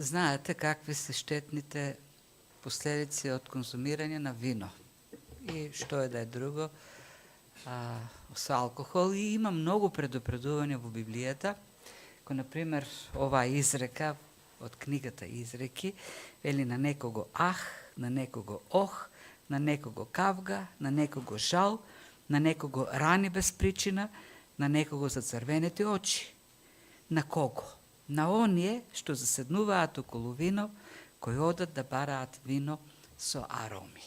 Знаете какви са щетните последици от конзумиране на вино и що е да е друго с алкохол. И има много предупредувания во Библијата, кој, например, ова изрека од книгата Изреки, вели на некого на некого на некого кавга, на некого жал, на некого рани без причина, на некого зацрвенети очи. На кого? На оние што заседнуваат околу вино, кои одат да бараат вино со ароми.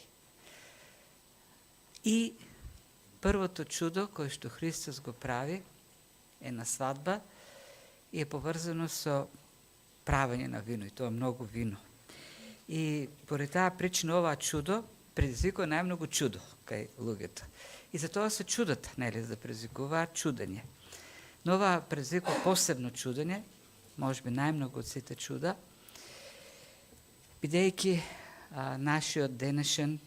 И првото чудо кое што Христос го прави е на свадба и е поврзано со правење на вино, и тоа многу вино. И поради таа причина ова чудо предизвикува најмногу чудо кај луѓето. И за тоа се чудата, нели, да предизвикуваат чудење. Но ова предизвикува посебно чудење, можеби најмногу од сите чуда, бидејќи нашиот денешен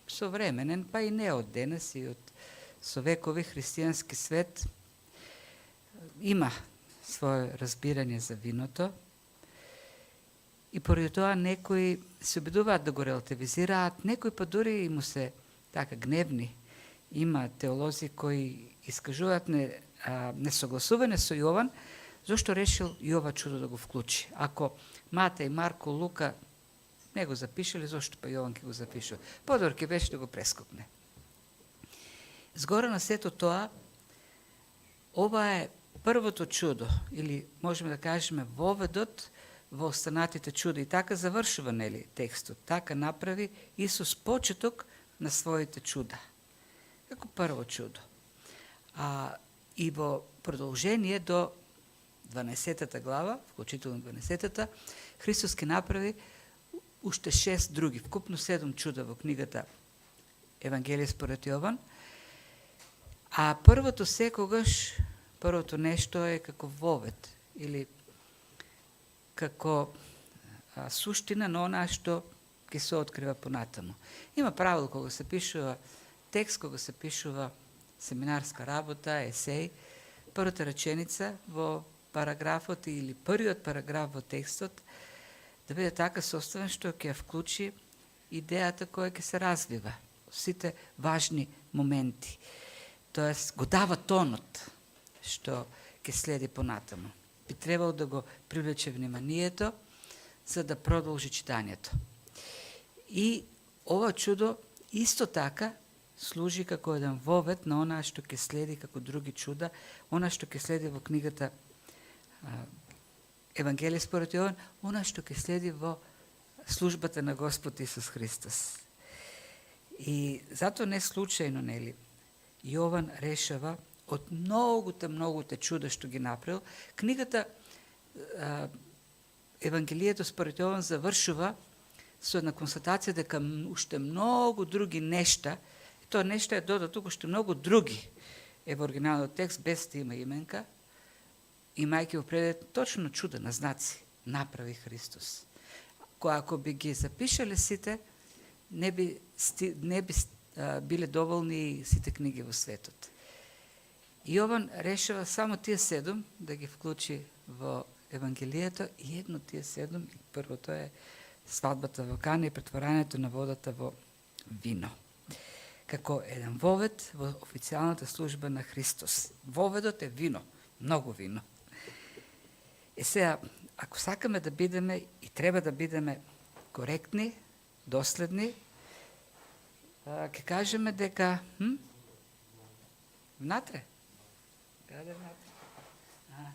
современен, па и не од денес, и од совекови христијански свет има свое разбирање за виното, и поради тоа некои се обидуваат да го релативизираат, некои па дури и му се така гневни. Има теолози кои искажуваат несогласување со Јован, зашто решил и ова чудо да го вклучи. Ако Матеј, Марко, Лука не го запишали, зашто па Јован ќе го запишува? Подобро ќе беше да го прескокне. Згора на сето тоа, ова е првото чудо, или можеме да кажеме воведот во останатите чуда. И така завршува, нели, текстот. Така направи Исус почеток на своите чуда. Како прво чудо. И во продолжение до 12-та глава, вклучително 12-та, Христос ќе направи уште 6 други, вкупно 7 чуда во книгата Евангелие според Јован. А првото нешто е како вовед, или како суштина на она што ќе се открива понатаму. Има правило кога се пишува текст, кога се пишува семинарска работа, есеј, првата реченица во параграфот или првиот параграф во текстот да биде така составен што ќе вклучи идејата која ќе се развива, сите важни моменти. Тоест, го дава тонот што ќе следи понатаму. Би требало да го привлече вниманието за да продолжи читањето. И ова чудо исто така служи како еден вовед на она што ќе следи како други чуда, она што ќе следи во книгата Евангелие според Јован, она што ќе следи во службата на Господ Исус Христос. И затоа не случајно, нели, Јован решава од многуте чуда што ги направил. Книгата Евангелието според Јован завршува со една констатација дека уште многу други нешта, и тоа нешта е додато уште многу други е во оригиналниот текст, без да има именка, имајќи во предвид точно чуда на знаци, направи Христос. Која ако би ги запишале сите, не би биле доволни сите книги во светот. И Јован решава само тие 7 да ги вклучи во Евангелието, и едно тие 7, и првото е свадбата во Кана и претворањето на водата во вино. Како еден вовед во официјалната служба на Христос. Воведот е вино, многу вино. Сега, ако сакаме да бидеме и треба да бидеме коректни, доследни, ќе кажеме дека внатре. Каде внатре?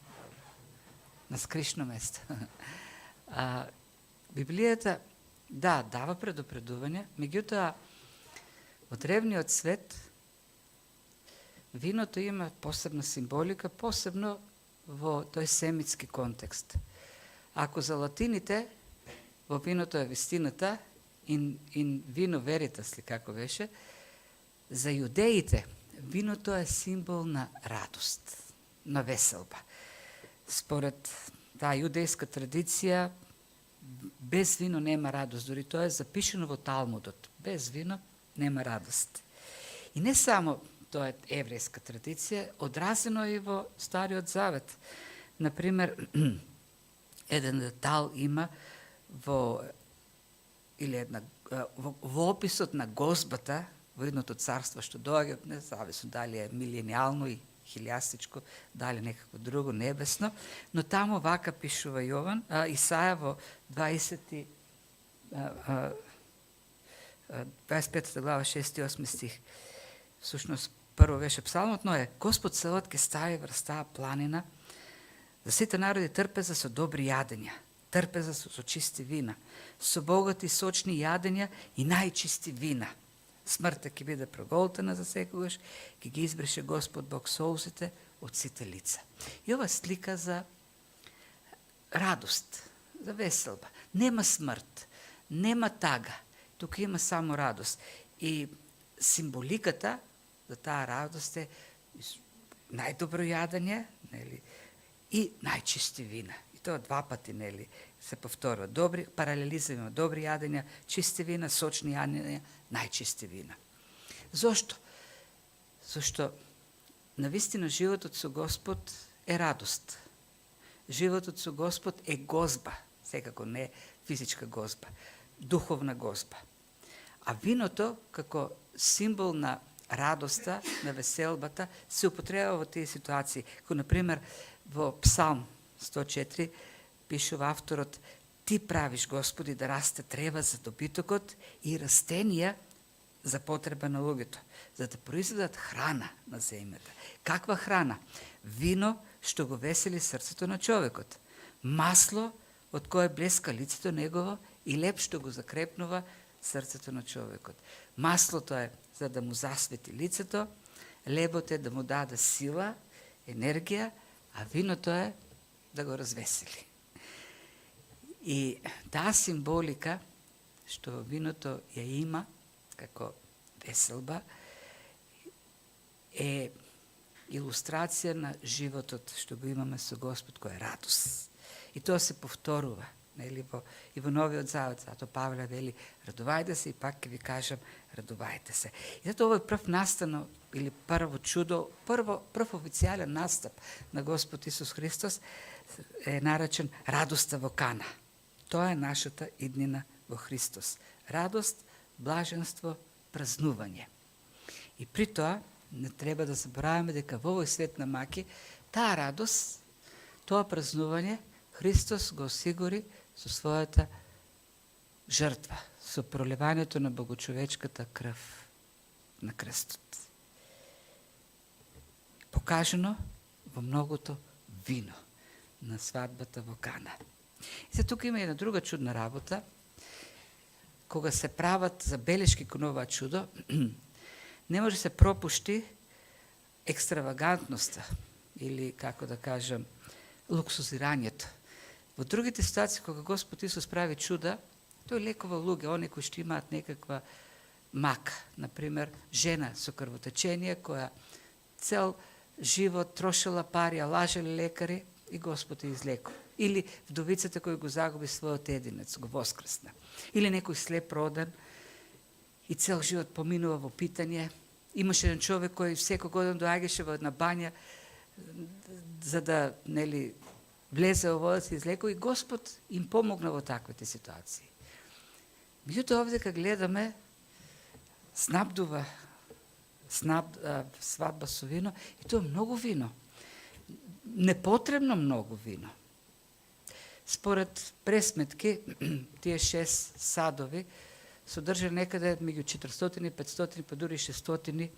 На скришно место. Библијата, дава предупредување, меѓутоа, во древниот свет виното има посебна символика, посебно во тој семитски контекст. Ако за латините во виното е вистината, in vino veritas, ли како беше, за јудеите виното е символ на радост, на веселба. Според таа јудејска традиција, без вино нема радост, дори тоа е запишено во Талмудот. Без вино нема радост. И не само тоа е еврејска традиција, одразено и во Стариот Завет. Например, еден детал има во описот на гозбата во едното царство што доаѓа, независно дали е миленијално и хилјастичко, дали некакво друго небесно, но таму вака пишува Исаја во 25 глава 6 и 8 стих. Всушност прво беше псалмот, но е Господ целот ке стави врз таа планина, за сите народи трпеза со добри јадења, трпеза со чисти вина, со богати сочни јадења и најчисти вина. Смртта ќе биде проголтена за секогаш, ќе ги избрише Господ Бог соусите од сите лица. И ова слика за радост, за веселба. Нема смрт, нема тага, тука има само радост. И символиката за таа радост е најдобро јадење, нели, и најчисти вина. И тоа два пати, нели, се повторува. Добри паралелизам има, добри јадења, чисти вина, сочни јадења, најчисти вина. Зошто? Зошто навистина животот со Господ е радост. Животот со Господ е гозба, секако не физичка гозба, духовна гозба. А виното, како символ на радоста, на веселбата, се употребува во тие ситуации. Како, например, во Псалм 104 пишува авторот: Ти правиш, Господи, да расте трева за добитокот и растенија за потреба на луѓето, за да произведат храна на земјата. Каква храна? Вино што го весели срцето на човекот, масло од кое блеска лицето негово и леп што го закрепнува срцето на човекот. Маслото е за да му засвети лицето, лебот е да му даде сила, енергија, а виното е да го развесели. И таа символика што виното ја има како веселба е илустрација на животот што го имаме со Господ, кој е радост. И тоа се повторува, нели, и во Новиот Завет. Зато Павле вели: радувајте се, и пак ќе ви кажам, радувајте се. И зато овој прв настано или прво чудо, прв официјален настап на Господ Исус Христос е наречен радоста во Кана. Тоа е нашата иднина во Христос. Радост, блаженство, празнување. И при тоа не треба да забораваме дека во овој свет на маки таа радост, тоа празнување Христос го осигури со својата жртва, со пролевањето на богочовечката крв на крстот. Покажано во многото вино на свадбата во Кана. И се тука има една друга чудна работа. Кога се прават забелешки кон ова чудо, не може се пропушти екстравагантноста или, како да кажам, луксузирањето. Во другите ситуации, кога Господ Исус прави чуда, тој лекува луѓе, они кои што имаат некаква мака. Например, жена со крвотечение, која цел живот трошила пари, а лажели лекари, и Господ ја излекува. Или вдовицата која го загуби својот единец, го воскресна. Или некој слеп роден и цел живот поминува во питање. Имаше еден човек кој секој годин доаѓаше во една бања за да, нели, влезе во водата и излекува, и Господ им помогна во таквите ситуации. Меѓутоа овде кога гледаме снабдува свадба со вино, и тоа многу вино. Непотребно многу вино. Според пресметки, тие 6 садови содржа некаде меѓу 400 и 500, па дури 600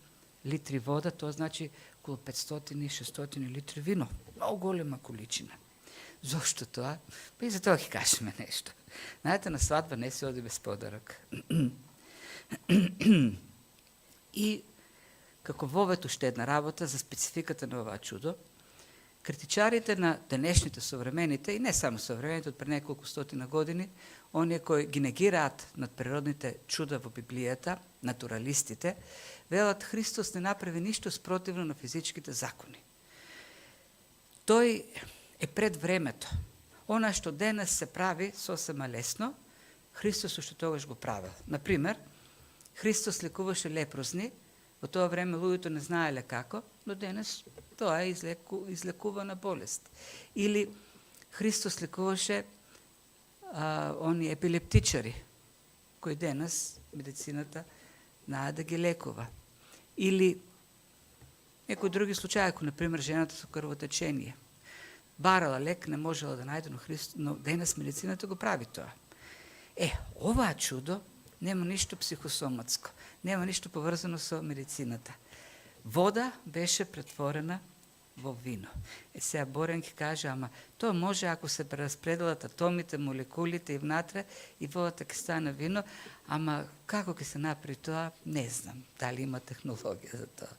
литри вода, тоа значи околу 500 и 600 литри вино. Многу голема количина. Зошто тоа? Па и за тоа ќе кажеме нешто. Знаете, на свадба не се оди без подарок. И како вовет уште една работа за спецификата на оваа чудо, критичарите на денешните современите, и не само современите, од пред неколку стотина години, оние кои ги негираат над природните чуда во Библијата, натуралистите, велат Христос не направи ништо спротивно на физичките закони. Тој е пред времето. Она што денес се прави сосема лесно, Христос уште тогаш го правил. Например, Христос лекуваше лепрозни, во тоа време луѓето не знаеле како, но денес тоа е излекувана болест. Или Христос лекуваше они епилептичари, кои денес медицината знае да ги лекува. Или некои други случаи, ако, например, жената со крвотечение. Барала лек, не можела да најде, но денес медицината го прави тоа. Оваа чудо нема ништо психосоматско, нема ништо поврзано со медицината. Вода беше претворена во вино. Сега Борен ќе каже, ама тоа може ако се прераспределат атомите, молекулите и внатре и водата ќе стане вино, ама како ќе се направи тоа, не знам, дали има технологија за тоа.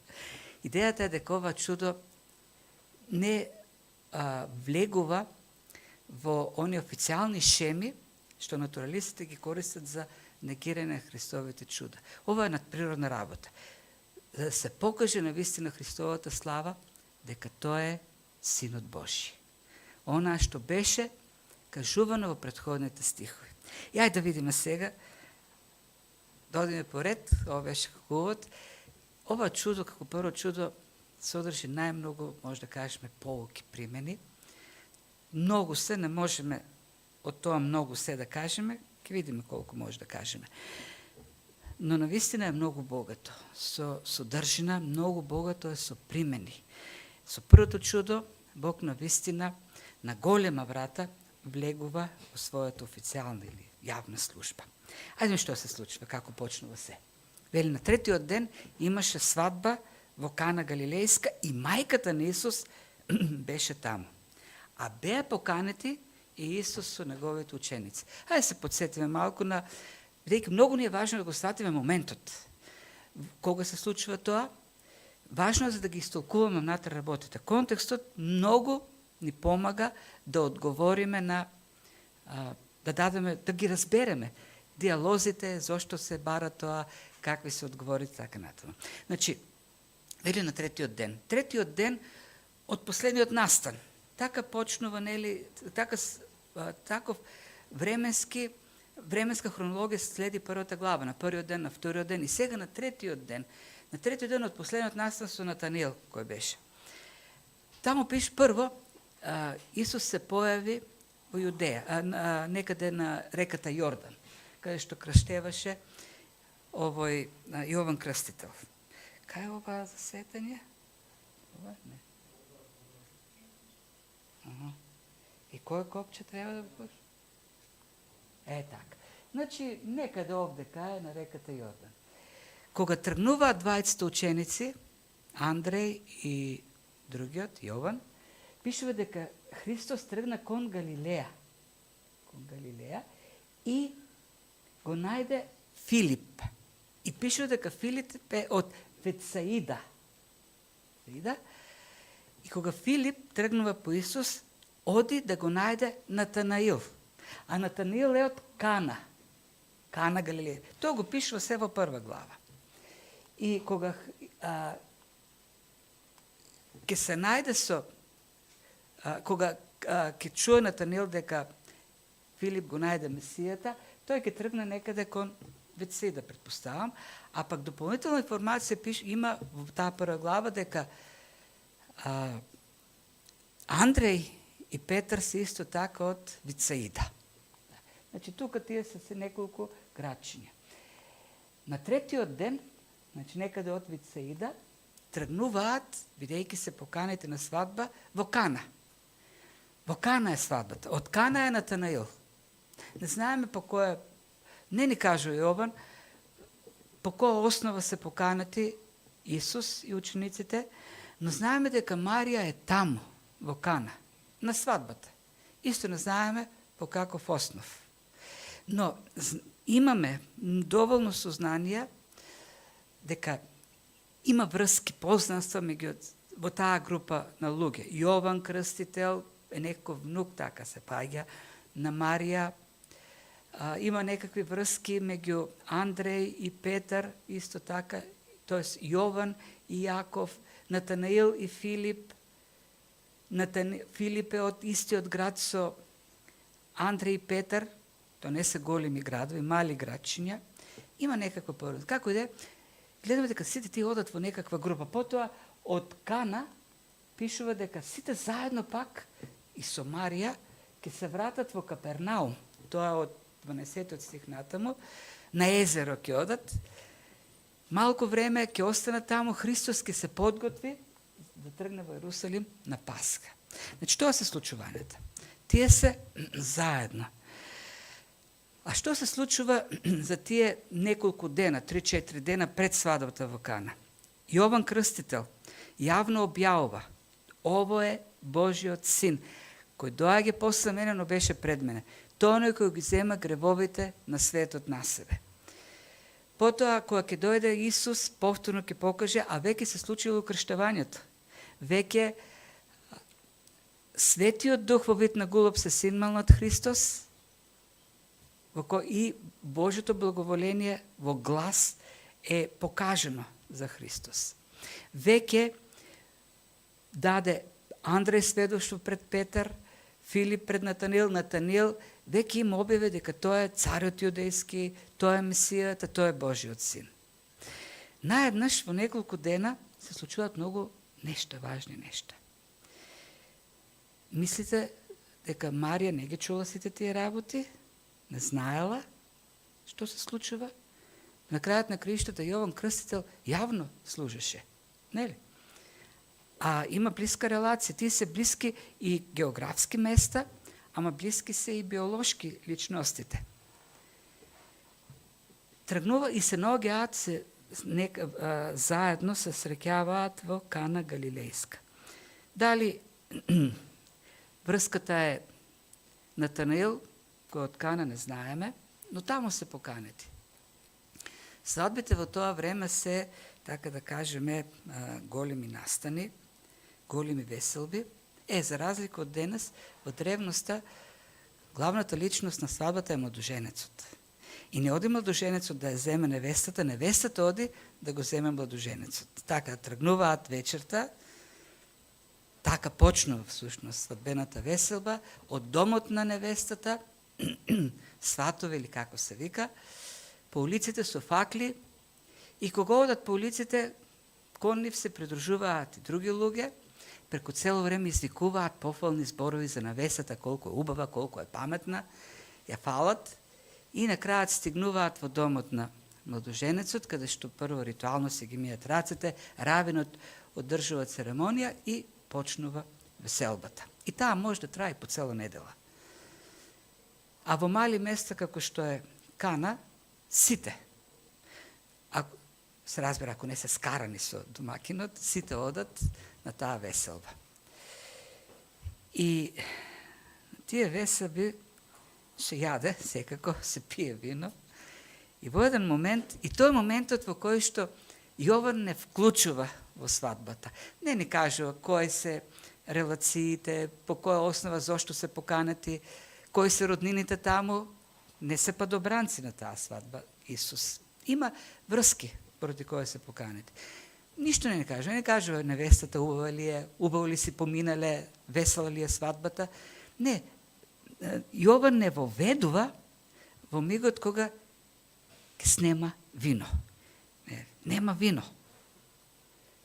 Идејата е дека ова чудо не влегува во они официјални шеми што натуралистите ги користат за негирање на Христовите чуда. Ова е надприродна работа. За да се покаже на вистина Христовата слава, дека тоа е Синот Божи. Она што беше кажувано во претходните стихови. И ајде да видиме сега, да одиме поред, ова беше како увод. Ова чудо, како прво чудо, содржи најмногу, може да кажеме, поуки примени. Многу се, не можеме од тоа многу се да кажеме, ќе видиме колку може да кажеме. Но навистина е многу богато, со содржина, многу богато е со примени. Со првото чудо, Бог навистина на голема врата влегува во својата официјална или јавна служба. Ајде што се случва, како почнува се. Вели, на третиот ден имаше свадба во Кана Галилејска и мајката на Исус беше таму. А беа поканети и Исус со неговите ученици. Ајде се подсетиме малку на, бидејќи многу ни е важно да го сватиме моментот. Кога се случува тоа? Важно е за да ги истолкуваме внатре работите. Контекстот многу ни помага да одговориме на, да дадеме, да ги разбереме диалозите, зошто се бара тоа, какви се одговорите, така натаму. Значи, вели на третиот ден. Третиот ден од последниот настан. Така почнува, нели, таков временска хронологија следи првата глава, на првиот ден, на вториот ден и сега на третиот ден. На третиот ден од последниот настан со Натаниел, кој беше. Таму пише прво, Исус се појави во Јудеја, некаде на реката Јордан, каде што крштеваше овој Јован Крстител. Кај е ова за светење? Ова не. И кој копче треба да го пуш? Така. Значи, некаде овде кај на реката Јордан. Кога тргнуваат двајцата ученици, Андреј и другиот, Јован, пишува дека Христос тргна кон Галилеја. И го најде Филип. И пишува дека Филип е од Ветсаида. И кога Филип тргнува по Исус, оди да го најде Натанаил. А Натанаил е од Кана Галилеја. Тоа го пишува се во прва глава. И кога ќе се најде со, кога ќе чуе Натанаил дека Филип го најде Месијата, тој ќе тргне некаде кон Ветсаида, предпоставам, а пак дополнителна информација има во таа прва глава дека Андреј и Петар се исто така од Ветсаида. Значи, тука тие се неколку градчиња. На третиот ден, значи некаде од Ветсаида, тргнуваат, бидејќи се поканите на свадба, во Кана. Во Кана е свадбата. Од Кана е Натанаил. Не знаеме по која, не ни кажува Јован, по која основа се поканати Исус и учениците, но знаеме дека Марија е таму, во Кана, на свадбата. Исто не знаеме по каков основ. Но имаме доволно сознание дека има врски, познанства во таа група на луѓе. Јован Крстител е некој внук, така се паѓа, на Марија. Има некакви врски меѓу Андреј и Петар, исто така, тоест Јован и Јаков, Натанаил и Филип. Филип е од истиот град со Андреј и Петар, тоа не се големи градови, мали градчиња. Има некаква пород. Како и да е, гледаме дека сите тие одат во некаква група. Потоа од Кана пишува дека сите заедно пак и со Марија ќе се вратат во Капернаум. тоа од 12 стих натаму, на езеро ќе одат, малку време ќе останат таму, Христос ќе се подготви да тргне во Ерусалим на Пасха. Значи, тоа се случувањата. Тие се заедно. А што се случува за тие неколку дена, 3-4 дена пред свадбата во Кана? Јован Крстител јавно објавува: ово е Божиот син, кој доаѓа после мене, но беше пред мене. Тој кој ги зема гревовите на светот на себе. Потоа, кога ќе дојде Исус, повторно ќе покаже, а веќе се случило крштавањето. Веќе Светиот Дух во вид на голуб се синмал над Христос, и Божето благоволение во глас е покажено за Христос. Веќе даде Андреј сведоштво пред Петар, Филип пред Натаниил, Натаниил веќе им објави дека тој е царот јудејски, тој е Месијата, тој е Божиот син. Наеднаш во неколку дена се случуваат многу нешта, важни нешта. Мислите дека Марија не ги чула сите тие работи? Не знаела што се случува? На крајот на краиштата Јован Крстител јавно служеше, нели? А има блиска релација, тие се блиски и географски места, ама блиски се и биолошки личностите. Тргнува и се наоѓаат се заедно се среќаваат во Кана Галилејска. Дали врската е Натанаил, кој од Кана не знаеме, но таму се поканети. Свадбите во тоа време се, така да кажеме, големи настани, големи веселби. За разлика од денес, во древноста, главната личност на свадбата е младоженецот. И не оди младоженецот да ја земе невестата, невестата оди да го земе младоженецот. Така тргнуваат вечерта, така почнува всушност свадбената веселба, од домот на невестата, сватове или како се вика, по улиците со факли, и кога одат по улиците, кон нив се придружуваат и други луѓе, преку цело време извикуваат пофални зборови за невестата, колку е убава, колку е паметна, ја фалат, и на крајот стигнуваат во домот на младоженецот, каде што прво ритуално се ги мијат рацете, равинот одржува церемонија и почнува веселбата. И таа може да трае по цела недела. А во мали места како што е Кана, сите, ако се разбира, ако не се скарани со домакинот, сите одат на таа веселба. И тие веселби се јаде, секако се пие вино. И во еден момент, и тој моментот во кој што Јован не вклучува во свадбата. Не ни кажува кои се релациите, по која основа, зошто се поканети, кои се роднините таму, не се падобранци на таа свадба Исус. Има врски поради кои се поканети. Ништо не кажува. Не кажува невестата убаво ли си поминале, весела ли е свадбата. Не, Јован не воведува во мигот кога ќе снема вино. Нема вино.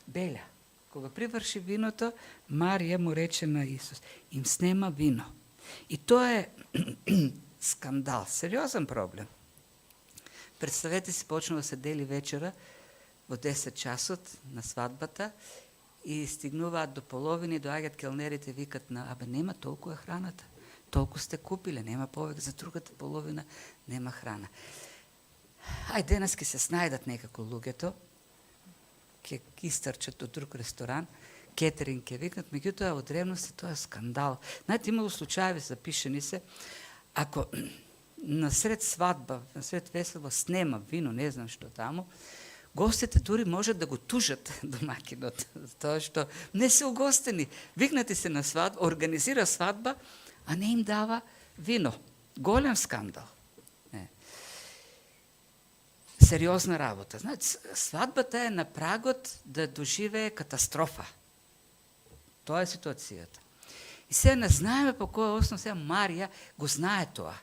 Белја. Кога приврши виното, Марија му рече на Исус: им снема вино. И тоа е скандал, сериозен проблем. Представете си, почнува да се дели вечера во 10 часот на свадбата и стигнуваат до половини, доаѓаат келнерите, викат нема толку е храната. Толку сте купиле, нема повеќе за другата половина, нема храна. Ај денес ќе се снајдат некако луѓето, ќе истрчат од друг ресторан, кетеринг ќе викнат, меѓутоа во древноста тоа е скандал. Знаете, имало случаеви запишени се, ако насред свадба, насред веселба снема вино, не знам што таму, гостите дури можат да го тужат домакинот, тоа што не се угостени. Викнати се на свадба, организира свадба, а не им дава вино. Голем скандал. Сериозна работа. Значи, свадбата е на прагот да доживее катастрофа. Тоа е ситуацијата. И сега не знаеме по која основа, сега Марија го знае тоа.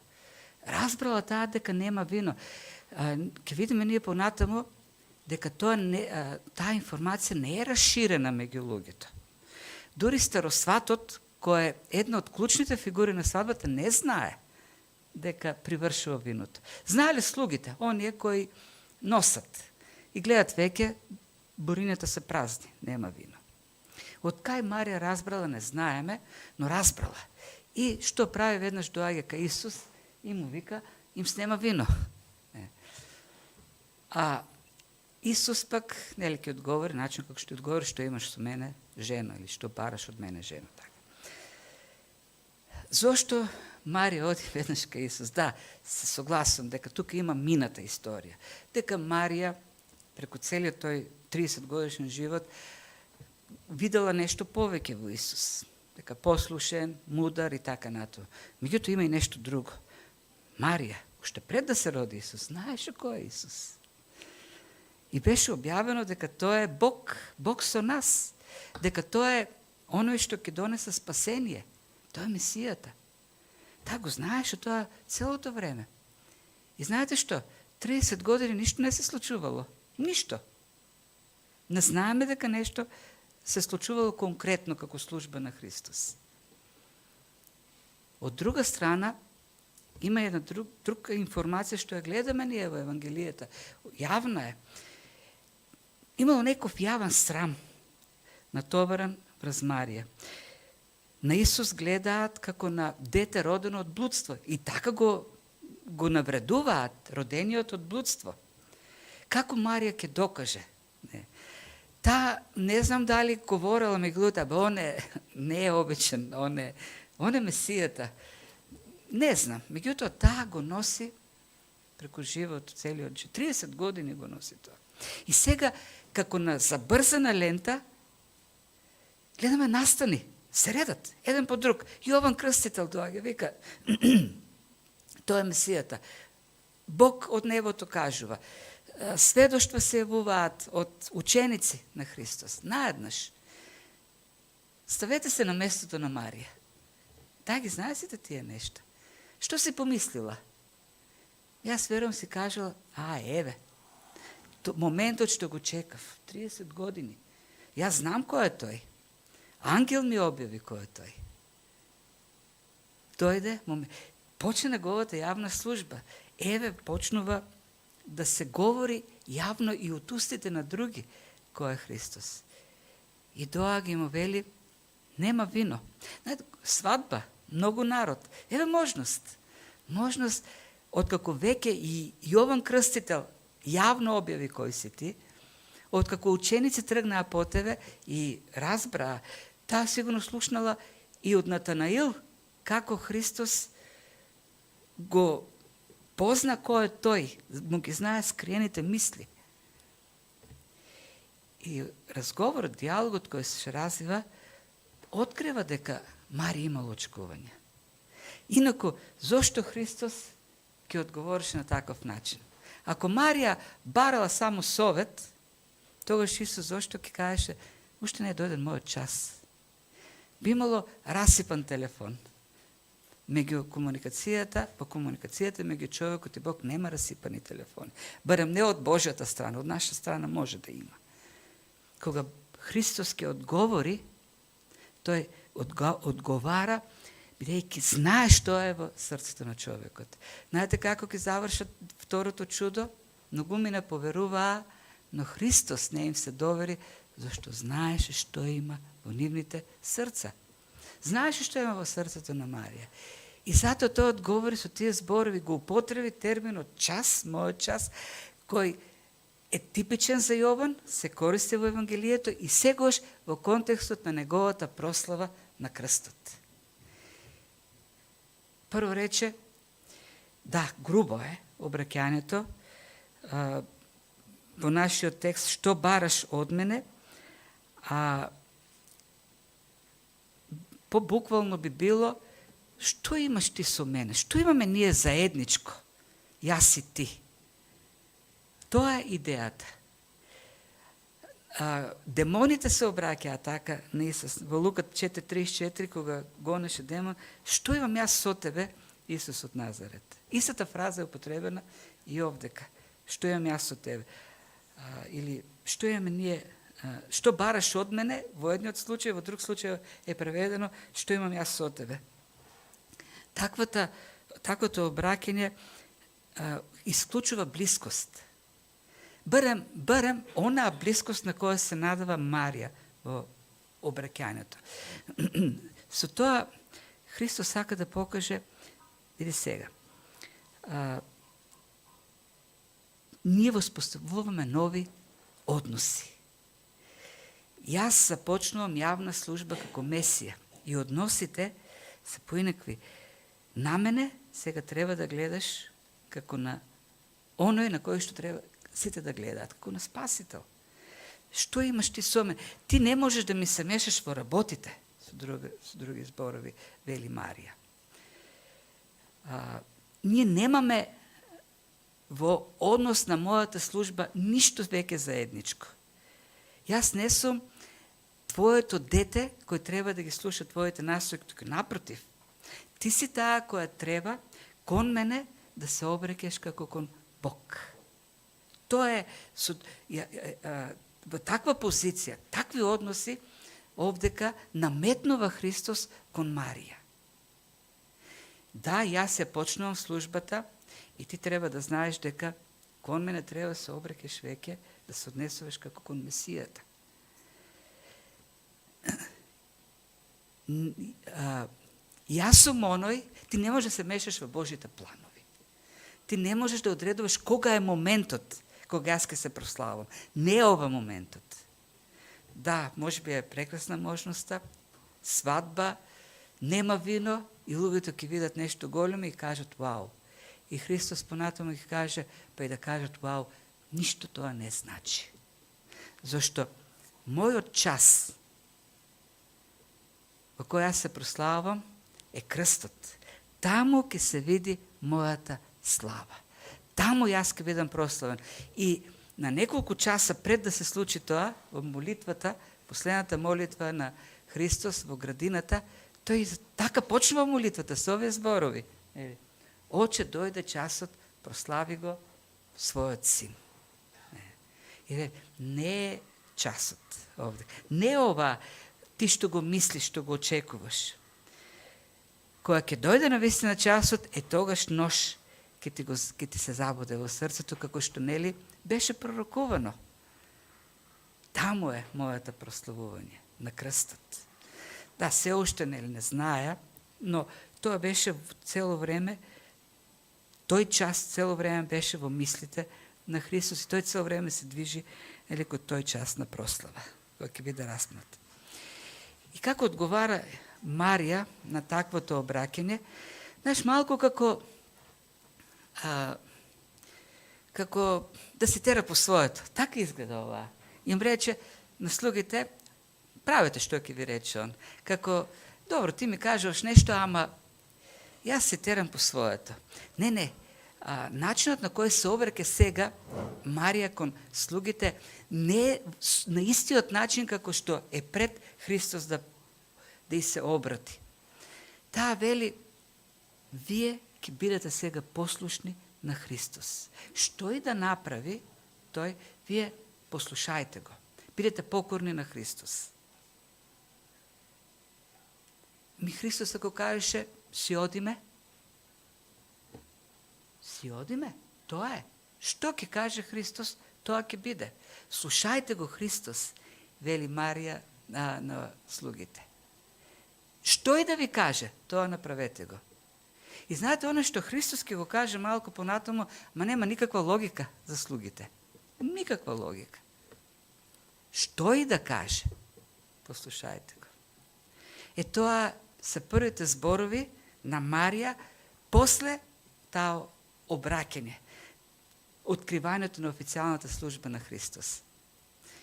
Разбрала таа дека нема вино. Ке видиме ние понатаму дека таа информација не е расширена меѓу луѓето. Дури старосватот, кој е една од клучните фигури на свадбата, не знае дека привршува виното. Знаеле слугите, оние кои носат и гледат веќе борињата се празни, нема вино. Од кај Марија разбрала, не знаеме, но разбрала. И што прави, веднаш доаѓа кај Исус и му вика, им снема вино. А Исус пак, нели ќе одговори, начин како што одговори, што имаш со мене жена, или што бараш од мене жена. Така. Зошто Марија оди веднаш кај Исус? Да, се согласувам дека тука има мината историја. Дека Марија, преку целиот тој 30 годишен живот, видела нешто повеќе во Исус. Дека послушен, мудар и така натаму. Меѓутоа има и нешто друго. Марија, уште пред да се роди Исус, знаеше кој е Исус. И беше објавено дека тој е Бог, Бог со нас. Дека тој е оној што ќе донесе спасение. Тој е Месијата. Та го знаеше тоа целото време. И знаете што? 30 години ништо не се случувало. Ништо. Не знаеме дека нешто се случувало конкретно како служба на Христос. Од друга страна, има една друга информација што ја гледаме ние во Евангелијата. Јавна е. Имало некој јавен срам натоварен врз Марија. На Исус гледаат како на дете родено од блудство и така го навредуваат родениот од блудство. Како Марија ќе докаже? Не знам дали говорела меѓутоа, он не е обичен, он е Месијата. Не знам, меѓутоа таа го носи преку живот целиот 30 години го носи тоа. И сега како на забрзана лента гледаме настани, се редат еден по друг. Јован Крстител доаѓа, вика тоа е Месијата. Бог од небото кажува. Сведоштва се јавуваат од ученици на Христос. Наеднаш. Ставете се на местото на Марија. Да ги знае сите тие нешта. Што си помислила? Јас верувам си кажала, еве, моментот што го чекав, 30 години. Јас знам кој е тој. Ангел ми објави кој е тој. Дојде, почне неговата јавна служба. Еве, почнува да се говори јавно и од устите на други кој е Христос. И доаѓа и му вели, нема вино. Свадба, многу народ. Еве можност. Можност, откако веќе и Јован Крстител јавно објави кој си ти, откако ученици тргнаа по тебе и разбраа, таа сигурно слушнала и од Натанаил, како Христос го позна кој е тој, му ги знае скриените мисли. И разговорот, диалогот кој се развива, открива дека Марија имала очекување. Инаку, зошто Христос ќе одговореше на таков начин? Ако Марија барала само совет, тогаш Исус зошто ќе кажеше, уште не е дојден мојот час. Би имало расипан телефон. Меѓу комуникацијата, по комуникацијата меѓу човекот и Бог нема расипани телефони. Барем не од Божјата страна, од наша страна може да има. Кога Христос ќе одговори, тој одговара, бидејќи знае што е во срцето на човекот. Знаете како ќе завршат второто чудо? Многуми не поверуваа, но Христос не им се довери, зашто знаеше што има во нивните срца. Знаеше што има во срцето на Марија. И затоа тој одговори со тие зборови, го употреби терминот час, мојот час, кој е типичен за Јован, се користи во Евангелието и сегош во контекстот на неговата прослава на крстот. Прво рече, да, грубо е обраќањето, во нашиот текст, што бараш од мене, а побуквално би било, што имаш ти со мене, што имаме ние заедничко, јас и ти. Тоа е идејата. Демоните се обраќаа така на Исус. Во Лука 4:34, кога гонеше демон, што имам јас со тебе, Исус од Назарет. Истата фраза е употребена и овдека. Што имам јас со тебе? Или што имаме ние, што бараш од мене, во едниот случај, во друг случај е преведено што имам јас со тебе. Таквата таквото обраќање исклучува блискост. Барем онаа блискост на која се надава Марија во обраќањето. Со тоа Христос сака да покаже, види сега, ние воспоставуваме нови односи. Јас започнувам јавна служба како Месија и односите се поинакви. На мене сега треба да гледаш како на оној на кој што треба сите да гледаат, како на Спасител. Што имаш ти со мене? Ти не можеш да ми се мешаш во работите, со други зборови, вели Марија. Ние немаме во однос на мојата служба ништо веќе заедничко. Јас не сум твоето дете кој треба да ги слуша твоите насоки, тука напротив. Ти си таа која треба кон мене да се обрекеш како кон Бог. Тоа е во таква позиција, такви односи овдека наметнува Христос кон Марија. Да, јас се почнувам службата и ти треба да знаеш дека кон мене треба да се обрекеш веќе, да се однесуваш како кон Месијата. Јас сум оној, ти не можеш да се мешаш во Божите планови. Ти не можеш да одредуваш кога е моментот кога јас ке се прославам. Не е ова моментот. Да, може би е прекрасна можноста, свадба, нема вино и луѓето ќе видат нешто големо и кажат вау. И Христос понатаму ќе каже, па и да кажат вау, ништо тоа не значи. Зашто мојот час во кој јас се прославам е крстот. Таму ќе се види мојата слава. Таму јас ќе бидам прославен. И на неколку часа пред да се случи тоа, во молитвата, последната молитва на Христос во градината, тој така почнува молитвата со овие зборови. Оче, дојде часот, прослави го својот син. И не е часот овде. Не ова ти што го мислиш, што го очекуваш. Кога ќе дојде на вистина часот, е тогаш нож ќе ти се забоде во срцето, како што нели беше пророкувано. Таму е мојата прославување, на крстот. Да, се уште нели не знаја, но тоа беше цело време, тој час цело време беше во мислите на Христос и тој цело време се движи нели кој тој час на прослава, кој ќе биде распнат. И како одговара Марија на таквото обраќање, знаеш, малку како да се тера по своето. Така изгледа ова. Им рече на слугите, правете што ќе ви рече он. Како, добро, ти ми кажеш нешто, ама јас се терам по своето. Не. Начинот на кој се обреке сега Марија кон слугите не е на истиот начин како што е пред Христос да и се обрати. Таа вели, вие ќе бидете сега послушни на Христос. Што и да направи тој, вие послушајте го. Бидете покорни на Христос. Христос ако кажеше, си одиме, тоа е. Што ќе каже Христос, тоа ќе биде. Слушајте го Христос, вели Марија на слугите. Што и да ви каже, тоа направете го. И знаете, оно што Христос ќе го каже малку понатаму, ма нема никаква логика за слугите. Никаква логика. Што и да каже, послушајте го. Тоа се првите зборови на Марија после таа обраќање, откривањето на официјалната служба на Христос.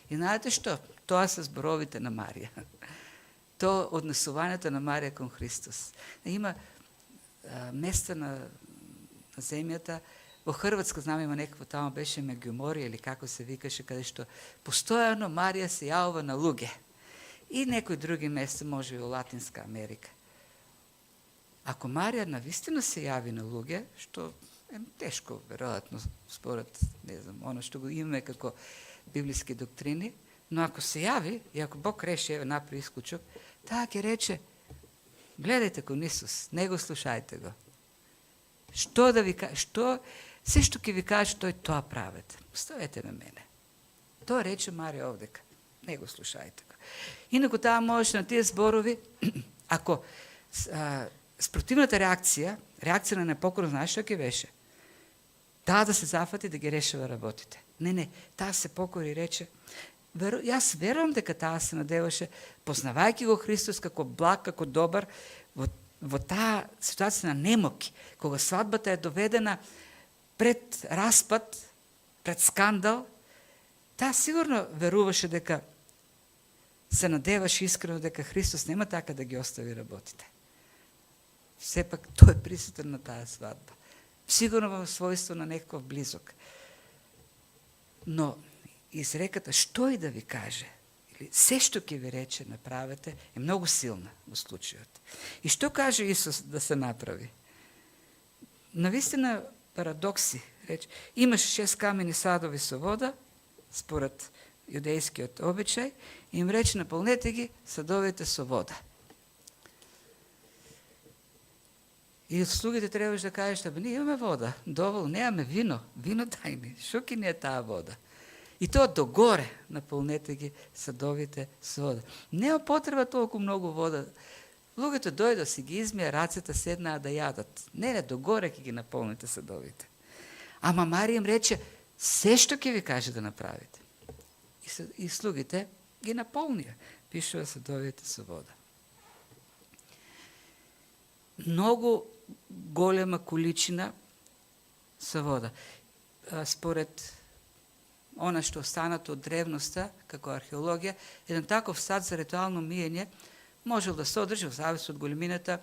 И знаете што? Тоа се зборовите на Марија. Тоа однесувањето на Марија кон Христос. Има места на земјата, во Хрватска знаме има некакво, тамо беше Меѓуморие или како се викаше, каде што постојано Марија се јавува на луѓе. И некои други места, може и во Латинска Америка. Ако Марија навистина се јави на луѓе, што е тешко, веројатно, според, не знам, оно што го имаме како библиски доктрини, но ако се јави, и ако Бог реши, еве направи исклучок, таа ќе рече, гледајте кон Исус, не го слушајте го. Sve što ki vi kaže, to je to pravite. Stojete na mene. To reče Marija ovdeka. Nego slušajte ga. Инако таа можеш на тие зборови, ако спротивната реакција на непокорност, знаеш што ќе беше? Таа да се зафати да ги решава работите. Не, таа се покори и рече, јас верувам дека таа се надеваше, познавајќи го Христос како благ, како добар, во таа ситуација на немоки, кога свадбата е доведена пред распад, пред скандал, таа сигурно веруваше дека се надеваше искрено дека Христос нема така да ги остави работите. Сепак тој е присутен на таа свадба. Сигурно во својство на некој близок. Но изреката што и да ви каже, или се што ќе ви рече направете, е многу силна во случајот. И што каже Исус да се направи? Навистина парадокси. Рече, имаш 6 камени садови со вода, според јудејскиот обичај, им рече наполнете ги садовите со вода. И слугите требаш да кажеш, ние имаме вода, доволно, немаме вино дај ни, шо ки не е таа вода? И тоа догоре наполнете ги садовите со вода. Нема потреба толку многу вода. Луѓето дојдо си ги измија рацете, седнаа да јадат. Не, догоре ќе ги наполните садовите. Ама Марија им рече, се што ќе ви каже да направите. И слугите ги наполнија, пишува садовите со вода. Многу голема количина со вода. Според она што останато од древноста, како археологија, еден таков сад за ритуално миење можел да се одржи, во завис од големината,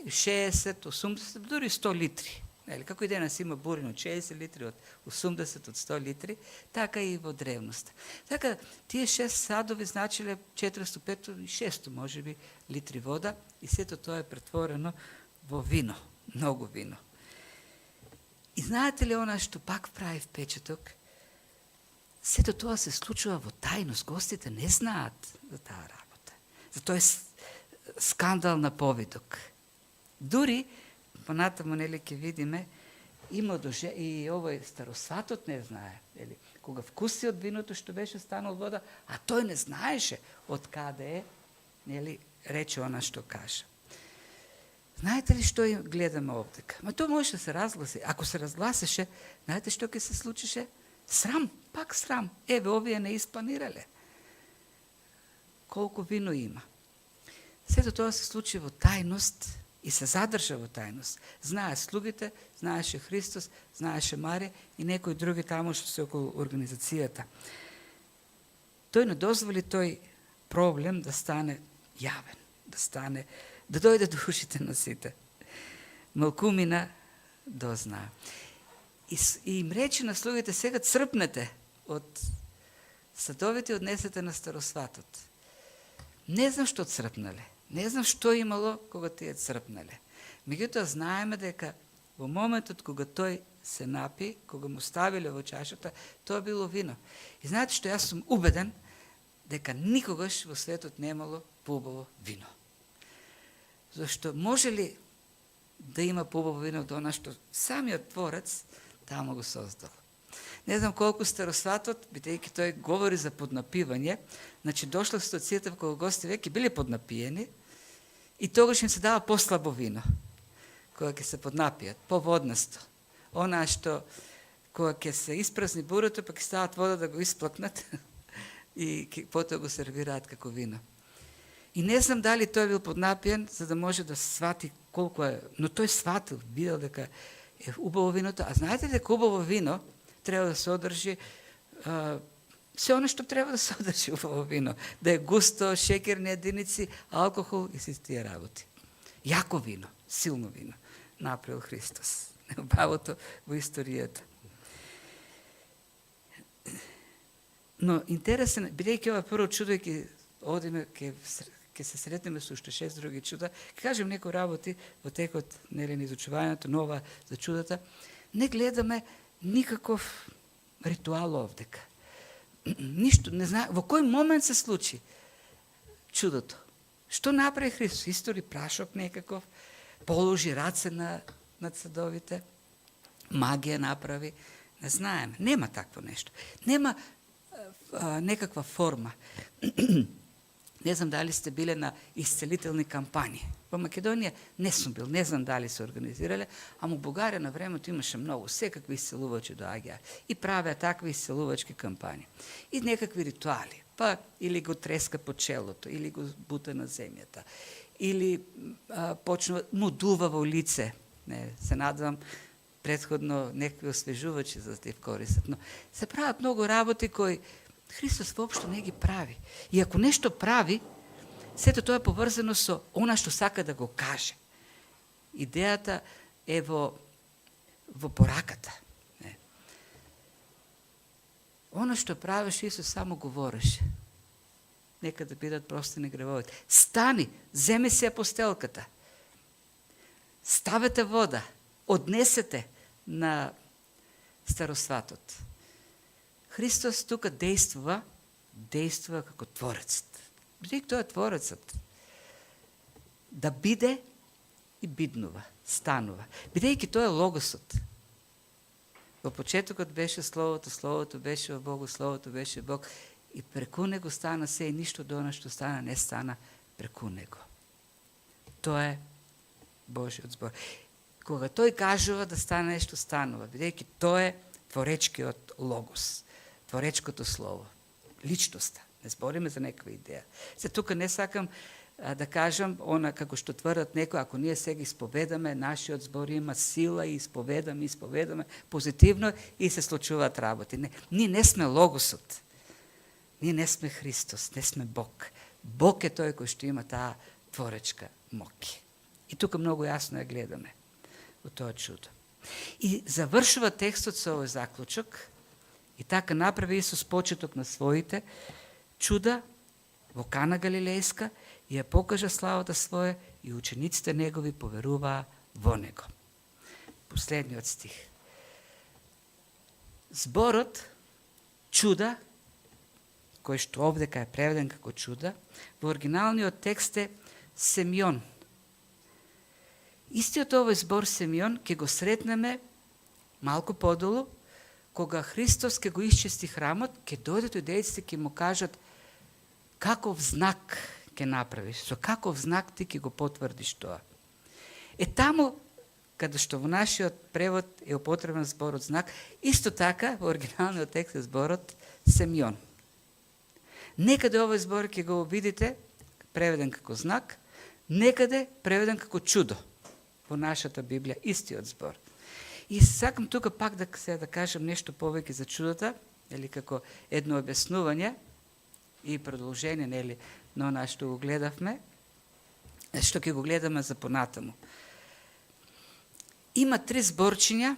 60, 80, дури 100 литри. Како и денес има бурин од 60 литри, од 80, од 100 литри, така и во древноста. Така, тие 6 садови значиле 400, 500, 600, може би, литри вода и сето тоа е претворено во вино, многу вино. И знаете ли она што пак прави впечаток? Сето тоа се случува во тајност, гостите не знаат за таа работа. За тој скандал на повидок. Дури, понатаму, нели, ќе видиме, има и овој старосватот не знае, нели, кога вкуси од виното што беше станал вода, а тој не знаеше од каде е, нели, рече она што каже. Знаете ли што гледаме овдека? Ма тоа може да се разгласи. Ако се разгласеше, знаете што ќе се случише? Срам, пак срам. Еве, овие не испланирале. Колку вино има. Сето тоа се случи во тајност и се задржа во тајност. Знае слугите, знаеше Христос, знаеше Марија и некои други таму што се околу организацијата. Тој не дозволи тој проблем да стане јавен, да дојде до ушите на сите. Малкумина дознаа. И им рече на слугите, сега црпнете од садовите и однесете на старосватот. Не знам што црпнале. Не знам што имало кога тие црпнале. Меѓутоа знаеме дека во моментот кога тој се напи, кога му ставиле во чашата, тоа било вино. И знаете што, јас сум убеден дека никогаш во светот немало поубаво вино. Зашто може ли да има поубаво вино од она што самиот Творец таму го создал? Не знам колку старосватот, бидејќи тој говори за поднапивање, значи дошла ситуацијата кога гости веќе били поднапиени и тогаш им се дава послабо вино, кога ќе се поднапијат, поводнасто. Она што кога ќе се испразни бурото, па ќе стават вода да го исплакнат и потоа го сервираат како вино. И не знам дали тој бил поднапиен, за да може да свати колку е, но тој сватил, видел дека е убаво виното, а знаете дека убаво вино треба да се одржи се оно што треба да се одржи убаво вино, да е густо, шекерни единици, алкохол и си тие работи. Јако вино, силно вино, направил Христос. Неубавото во историјата. Но интересен, бидејќи ова прво чудо ќе одиме, ќе се сретнеме со уште 6 други чуда, ќе кажем некои работи во текот на изучувањето, нова за чудата, не гледаме никаков ритуал овдека. Ништо, не знае, во кој момент се случи чудото? Што направи Христос? Истори прашок некаков, положи раце на nad sadovite, magija napravi, ne знаем. Нема такво нещо. Нема nekakva forma. Ne znam da li ste bile na iscelitelni kampanji. Po Makedoniji ne sam bil, ne znam da li su organizirale, a u Bugarija na vremenu imаше mnogo всекакви iscelувачи događaja i prave takve iscelувачки kampanje. I nekakvi rituali, pa ili go treska po čelotu, ili go buta na zemljata, ili počnu mu duva v lice. Ne, se nadam, prethodno nekakvi osvežuvači za te koristati. No, se pravят mnogo работи koji Hristos uopšte ne gi pravi. I ako nešto pravi, sve to je povezano sa ona što saka da go kaže. Idejata evo porakata. Ne. Ono što praviš, Isus samo govoriš. Nekada bidat prosto ne grevovati. Stani, zemi se apostolkata. Stavete voda, odnesete na starosvatot. Hristos тука действува како Творец. Бидејќи тој е Творецот. Да биде и биднува, станува. Бидејќи тој е Логосот. Во почетокот беше Словото, Словото беше во Богу, Словото беше Бог. И преку него стана се и ништо до она што стана не стана преку него. Тоа е Божиот збор. Кога тој кажува да стане нешто, станува. Бидејќи тој е творечкиот Логос. Творечкото слово, личноста. Не збориме за некаква идеја. Се тука не сакам да кажам она како што тврдат некои, ако ние сега исповедаме, нашиот збор има сила и исповедаме позитивно и се случуваат работи. Не, ние не сме Логосот. Ние не сме Христос, не сме Бог. Бог е тој кој што има таа творечка моќ. И тука многу јасно ја гледаме во тоа чудо. И завршува текстот со овој заклучок. И така направи Исус почеток на своите чуда во Кана Галилејска и ја покажа славата своја и учениците негови поверуваа во него. Последниот стих. Зборот чуда, кој што овдека е преведен како чуда, во оригиналниот текст е Семион. Истиот овој збор Семион ќе го сретнеме малку подолу, кога Христос ќе го исчисти храмот, ќе дојдат јудејците ќе му кажат каков знак ќе направиш, со каков знак ти ќе го потврдиш тоа. Е таму, каде што во нашиот превод е употребен зборот знак, исто така во оригиналниот текст е зборот Семион. Некаде овој збор ќе го видите преведен како знак, некаде преведен како чудо во нашата Библија, истиот збор. И сакам тука пак да кажам нешто повеќе за чудата, или како едно објаснување и продолжение, нели, на она што го гледавме, што ќе го гледаме за понатаму. Има 3 зборчиња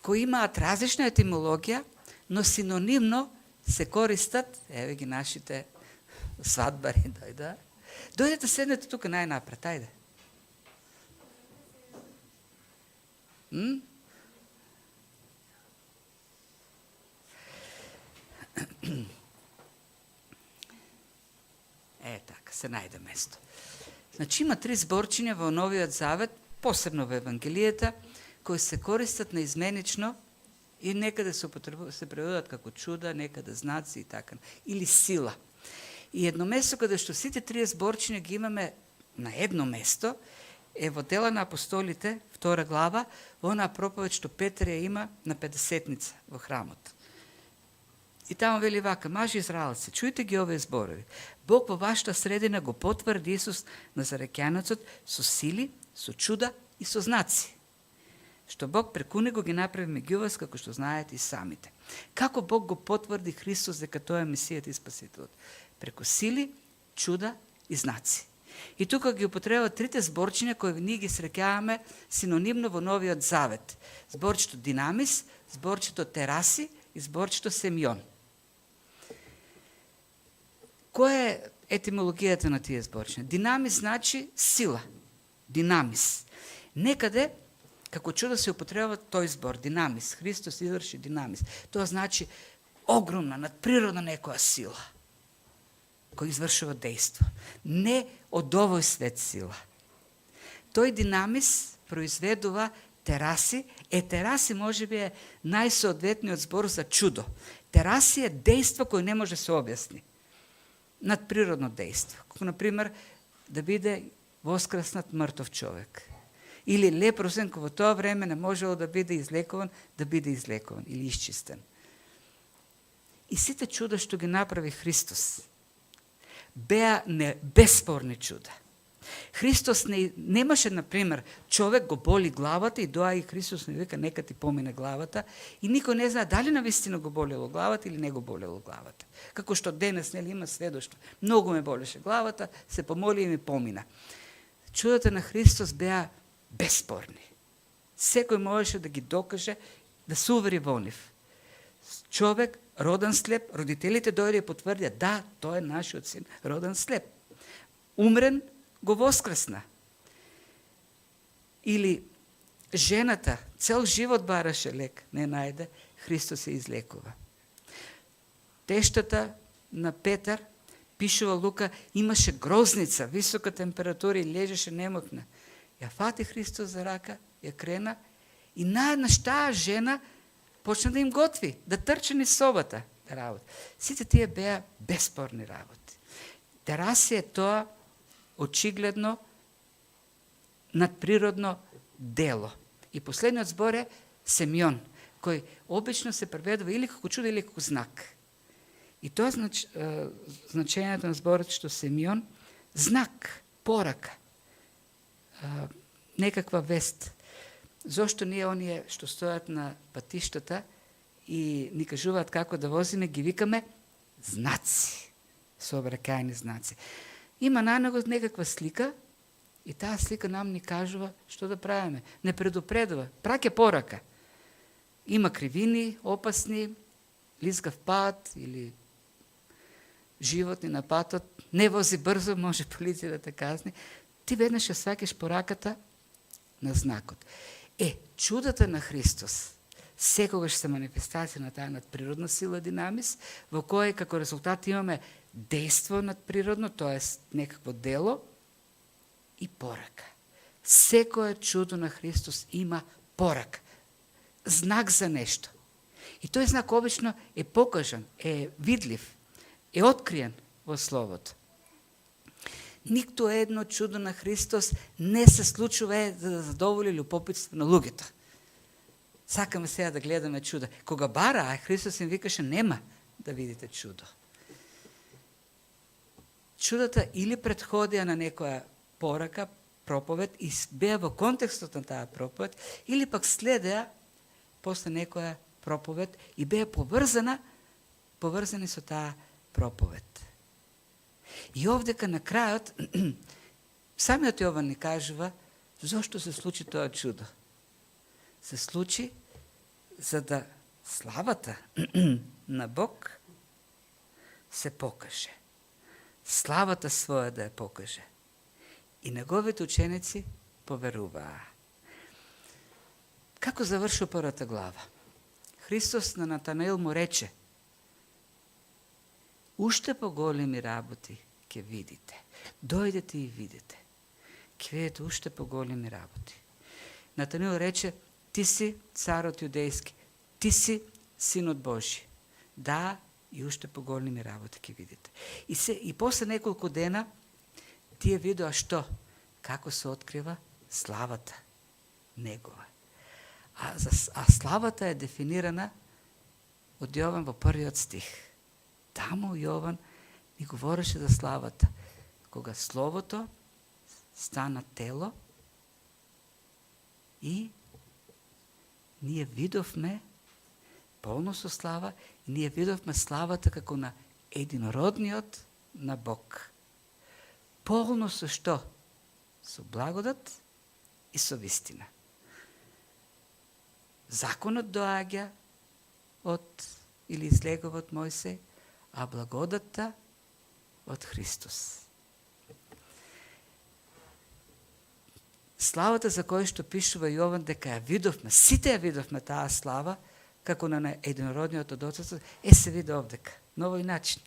кои имаат различна етимологија, но синонимно се користат, еве ги нашите свадбари дојда. Дојдете седнете тука најнапред, ајде. Така, се најде место. Значи има 3 зборчиња во Новиот Завет, посебно во Евангелијата, кои се користат наизменично и некаде се преводат како чуда, некаде знаци и така, или сила. И едно место каде што сите 3 зборчиња ги имаме на едно место, е во Дела на апостолите, 2 глава, во онаа проповед што Петар ја има на Педесетница во храмот. И таму вели вака: мажи израелци, чујте ги овие зборови. Бог во вашата средина го потврди Исус Назарекјанецот со сили, со чуда и со знаци. Што Бог преку него ги направи меѓу вас, како што знаете и самите. Како Бог го потврди Христос дека тој е Месијата и Спасителот? Преку сили, чуда и знаци. И тука ги употребува 3 зборчиња кои ние ги среќаваме синонимно во Новиот Завет. Зборчето Динамис, зборчето Тераси и зборчето Семион. Која е етимологијата на тие зборчиња? Динамис значи сила. Динамис. Некаде, како чудо се употребува тој збор, динамис. Христос изврши динамис. Тоа значи огромна, надприродна некоја сила кој извршува дејство. Не од овој свет сила. тој динамис произведува тераси. Тераси може би е најсоодветниот збор за чудо. Тераси е дејство кој не може се објасни. Надприродно дејство. Како, например, да биде воскреснат мртов човек. Или лепрозен кој во тоа време не можело да биде излекуван или исчистен. И сите чуда што ги направи Христос беа беспорни чуда. Христос немаше, например, човек го боли главата и доа и Христос не вика нека ти помине главата и никој не знае дали навистина го болело главата или не го болело главата. Како што денес има сведоштво. Многу ме болеше главата, се помоли и ми помина. Чудата на Христос беа беспорни. Секој можеше да ги докаже, да се увери во нив. Човек роден слеп, родителите дојде и потврдија, да, тој е нашиот син, роден слеп. Умрен, го воскресна. Или жената цел живот бараше лек, не најде, Христос се излекува. Тештата на Петар, пишува Лука, имаше грозница, висока температура и лежеше немотна. Ја фати Христос за рака, ја крена и наеднаш таа жена почна да им готви, да трча низ собата да работи. Сите тие беа беспорни работи. Тераси е тоа очигледно надприродно дело. И последниот збор е Семјон, кој обично се преведува или како чудо или како знак. И тоа значењето на зборот што Семјон, знак, порака, некаква вест. Зошто ние оние што стојат на патиштата и ни кажуваат како да возиме, ги викаме знаци, сообраќајни знаци. Има на него некаква слика и таа слика нам ни кажува што да правиме. Не предупредува, праќа порака. Има кривини, опасни, лизгав пат или животни на патот, не вози брзо, може полиција да те казни. Ти веднаш ја сваќаш пораката на знакот. Чудата на Христос секогаш се манифестација на таа надприродна сила динамис, во кој како резултат имаме дејство надприродно, т.е. некакво дело и порака. Секое чудо на Христос има порака, знак за нешто. И тој знак обично е покажан, е видлив, е откриен во Словото. Ниту едно чудо на Христос не се случува за да задоволи љубопитство на луѓето. Сакаме сега да гледаме чуда. Кога бара, Христос им викаше, нема да видите чудо. Чудата или предходија на некоја порака, проповед, и беа во контекстот на таа проповед, или пак следеа после некоја проповед и беа поврзани со таа проповед. И овдека на крајот, самиот Јован ни кажува зошто се случи тоа чудо. Се случи за да славата на Бог се покаже. Славата своја да ја покаже. И неговите ученици поверуваа. Како завршува првата глава? Христос на Натанаил му рече, уште поголеми работи ќе видите. Дојдете и видите. Ќе видите уште поголеми работи. Натанаил рече, ти си царот јудејски, ти си синот Божи. Да, и уште поголеми работи ќе видите. И после неколку дена тие видоа што? Како се открива славата негова. А славата е дефинирана од Јован во првиот стих. Таму Јован ни говореше за славата. Кога Словото стана тело и ние видовме полно со слава и ние видовме славата како на единородниот на Бог. Полно со што? Со благодат и со вистина. Законот доаѓа или излегува од Мојсеј, а благодатта од Христос. Славата за која што пишува Јован дека ја видовме, сите ја видовме таа слава, како на единородниот од Отецот, се види овдека, на овој начин,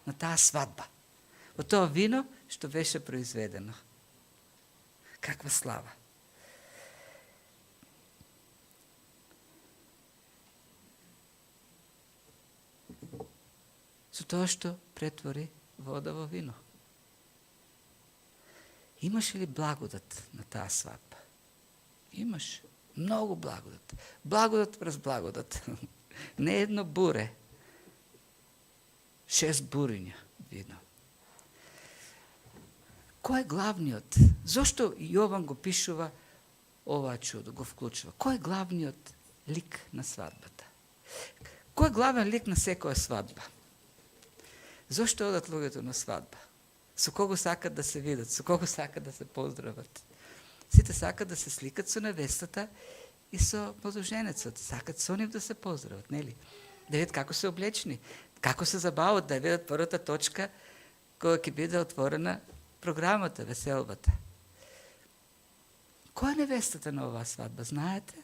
на таа свадба, во тоа вино што беше произведено. Каква слава! Со тоа што претвори вода во вино. Имаш ли благодат на таа свадба? Имаш. Многу благодат. Благодат врз благодат. Не едно буре. 6 буриња вино. Кој е главниот? Зошто Јован го пишува оваа чудо, го вклучува? Кој е главниот лик на свадбата? Кој е главен лик на секоја свадба? Зошто одат луѓето на свадба? Со кого сакат да се видат? Со кого сакат да се поздрават? Сите сакат да се сликат со невестата и со младоженецот. Сакат со нив да се поздрават, нели? Да видат како се облечени, како се забават, да видат првата точка кога ќе биде отворена програмата, веселбата. Која е невестата на оваа свадба, знаете?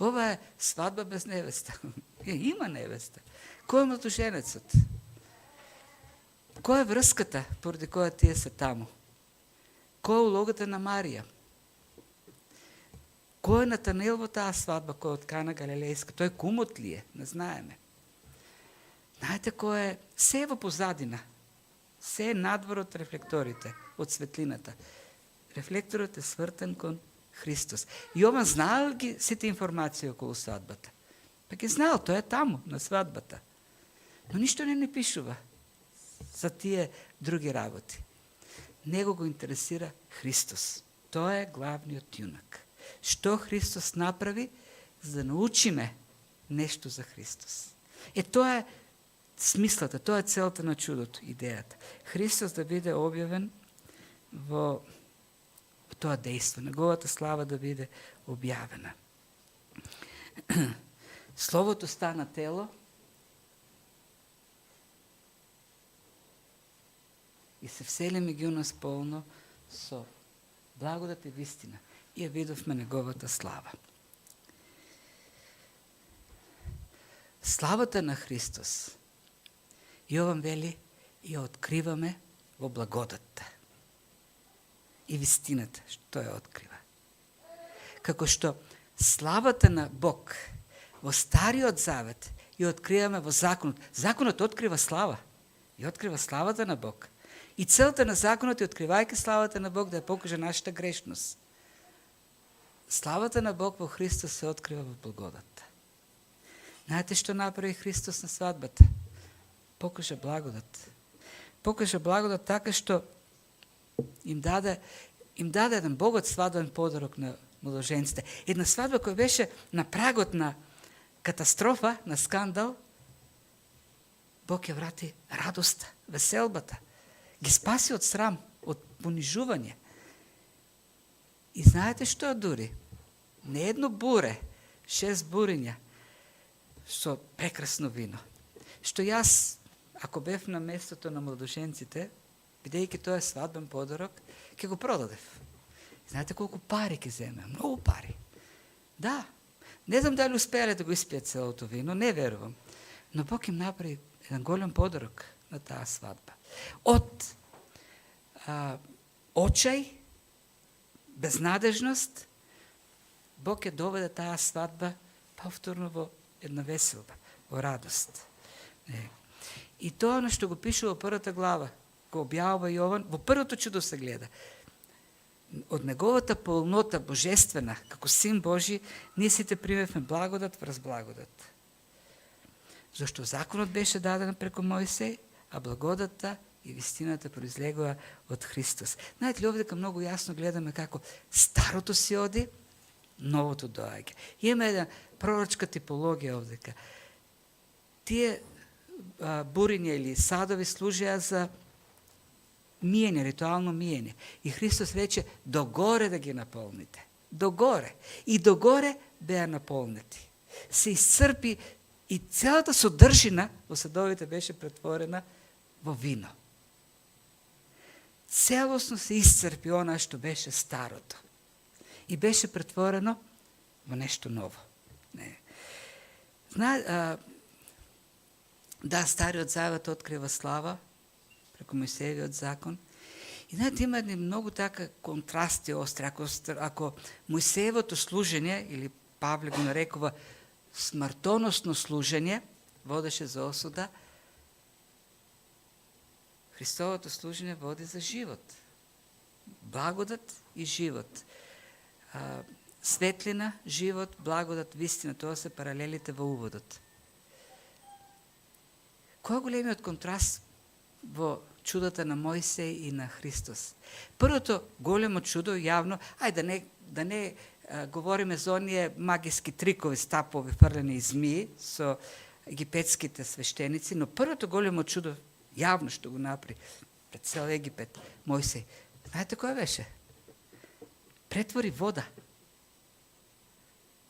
Ова е свадба без невеста. Има невеста. Кој е младоженецот? Која е врската поради која тие се таму? Која е улогата на Марија? Кој е Натанаил во таа свадба, кој е од Кана Галилејска? Тој кумот ли е? Не знаеме. Знаете кој е? Се е во позадина. Се е надвор од рефлекторите, од светлината. Рефлекторот е свртен кон Христос. Јован знаел ги сите информации околу свадбата. Па ги знаел, тој е таму, на свадбата. Но ништо не пишува за тие други работи. Него го интересира Христос. Тој е главниот јунак. Што Христос направи за да научиме нешто за Христос. Тоа е смислата, тоа е целта на чудото, идејата. Христос да биде објавен во тоа дејство, неговата слава да биде објавена. Словото стана тело и се всели меѓу нас полно со благодат и вистина. И ја видовме неговата слава. Славата на Христос, Јован вели, ја откриваме во благодатта и вистината што ја открива. Како што славата на Бог во Стариот Завет ја откриваме во законот. Законот открива слава. Ја открива славата на Бог. И целта на законот е, откривајќи славата на Бог, да ја покаже нашата грешност. Славата на Бог во Христос се открива во благодатта. Знаете што направи Христос на свадбата? Покажа благодат. Покажа благодат така што им даде еден богат свадбен подарок на младоженците. Една свадба која беше на прагот на катастрофа, на скандал, Бог ја врати радоста, веселбата. Ги спаси од срам, од понижување. И знаете што дури? Не едно буре, 6 буриња со прекрасно вино. Што јас, ако бев на местото на младоженците, бидејќи тоа е свадбен подарок, ќе го продадев. Знаете колку пари ќе земе? Многу пари. Да. Не знам дали успеале да го испијат целото вино, не верувам. Но Бог им направи еден голем подарок на таа свадба. Од очај, безнадежност, Бог ја доведе таа свадба повторно во една веселба, во радост. И тоа на што го пише во првата глава, го објавува Јован, во првото чудо се гледа. Од неговата полнота божествена, како Син Божи, ние сите примевме благодат врз благодат. Зашто законот беше даден преку Мојсей, а благодата и вистината произлегува од Христос. Знаете ли, овдека многу јасно гледаме како старото си оди, новото доаѓа. Има една пророчка типологија овдека. Тие буриња или садови служеа за миење, ритуално миење. И Христос рече, догоре да ги наполните. Догоре. И догоре беа наполнети. Се исцрпи и целата содржина во садовите беше претворена во вино. Целосно се исцрпи она што беше старото. И беше претворено во нешто ново. Да, Стариот Завет открива слава преку Мојсеевиот закон И знаете, има едни многу така контрасти остри. Ако Мојсеевото служење, или Павле го нарекува смртоносно служење, водеше за осуда, Христовото служење води за живот. Благодат и живот. Светлина, живот, благодат, вистина, тоа се паралелите во уводот. Кој е големиот контраст во чудата на Мојсей и на Христос? Првото големо чудо, јавно, да не говориме за оние магиски трикови, стапови, фрлени и змии со египетските свештеници, но првото големо чудо, јавно што го направи пред цел Египет, Мојсей, знаете кој беше? Претвори вода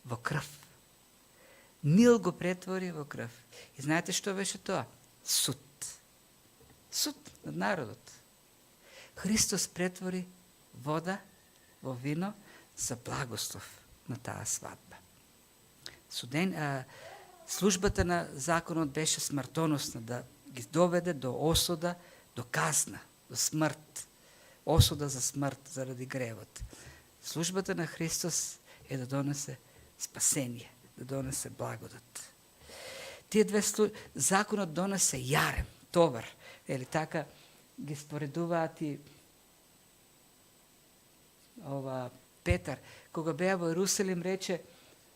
во крв. Нил го претвори во крв. И знаете што беше тоа? Суд. Суд над народот. Христос претвори вода во вино за благослов на таа свадба. Службата на законот беше смртоносна, да ги доведе до осуда, до казна, до смрт. Осуда за смрт заради гревот. Службата на Христос е да донесе спасение, да донесе благодат. Тие две законот донесе јарем, товар. Ели така ги споредуваат и Петар, кога беа во Ерусалим, рече: